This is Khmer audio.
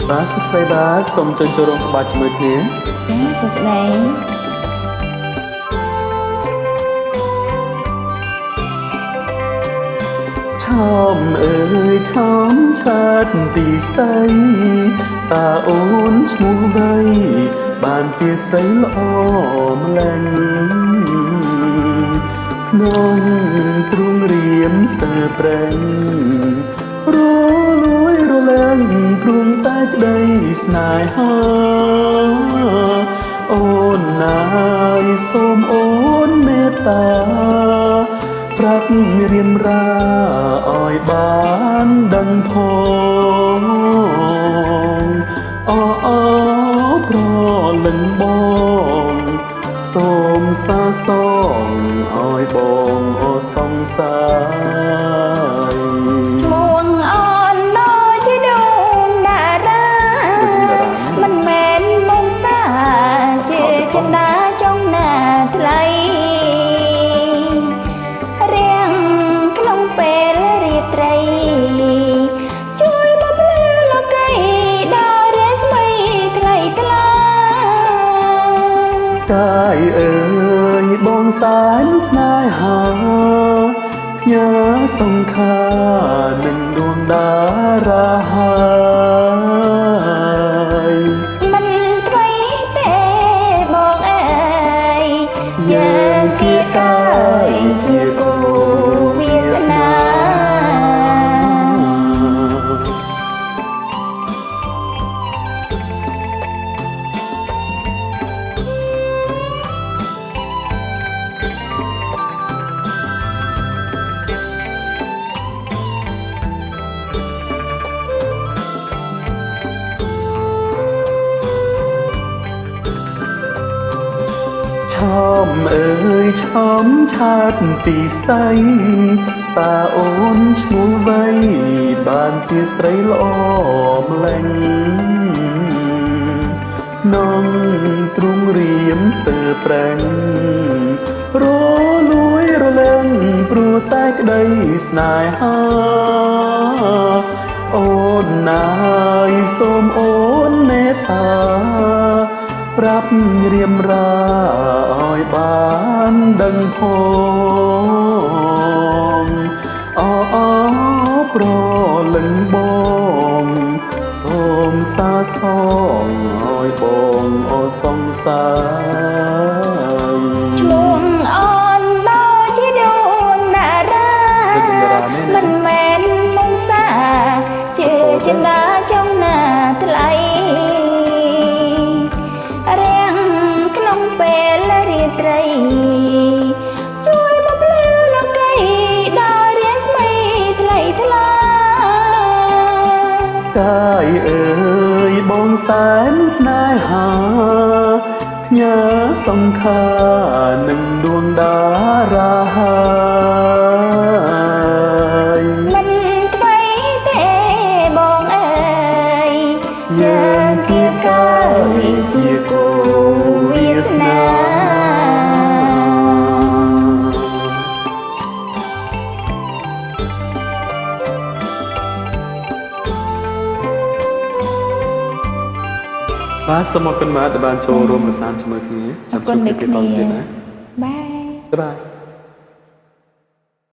បាទសួស្តីបាទសូមចូលរួមក្បាច់ជាមួយគ្នាសួស្តីឆោមអើយឆោមឆាតពីស្អីតាអូនឈ្មោះវៃបានជាស្រីល្អម្លឹងក្នុងទ្រូងរៀមស្ទើរប្រេងរលួយរលែងព្រួងតែក្តីស្នេហាអូនណាយសូមអូនមេត្តាប្រាប់រៀមរាឲ្យបានដឹងផងអប្រលឹងបងសូមសាសងឲ្យបងសង្សារមួងអូនដូចជាដួងតារាមិនមែនមកសាជាចិន្តាចុងណាថ្លៃរៀងក្នុងពេលរាត្រីជួយបំភ្លឺលោកីដល់រាស្មីថ្លៃថ្លាកាយអើយបងសែនស្នេហាផ្ញើសង្ខារនឹងដួងតារាហើយមិនថ្មីទេបងអើយយើងគៀកកាយជាគូវាសនាឆោមអើយឆោមឆាតពីស្អីតាអូនឈ្មោះវៃបានជាស្រីល្អម្លឹងក្នុងទ្រូងរៀមស្ទើរប្រេងរលួយរលែងព្រោះតែក្តីស្នេហាអូនណាយសូមអូនមេត្តាប្រាប់រៀមរាឲ្យបានដឹងផងប្រលឹងបងសូមសាសងឲ្យបងសង្សារឈ្មោះអូនដូចជាដួងតារាមិនមែនមកសាជាចិន្តាចុងណាថ្លៃរៀងក្នុងពេលរាត្រីជួយបំភ្លឺលោកីដល់រាស្មីថ្លៃថ្លាកាយអើយបងសែនស្នេហាផ្ញើសង្ខារនឹងដួងតារាហើយមិនថ្មីទេបងអើយយើងគៀកកាយជាគូវាសនាបាទសូមអរគុណបាទដែលបានចូលរួមប្រសានជាមួយគ្នាអរគុណដូចគ្នាជួបគ្នាពេលតទៅទៀតណាបាយបាយ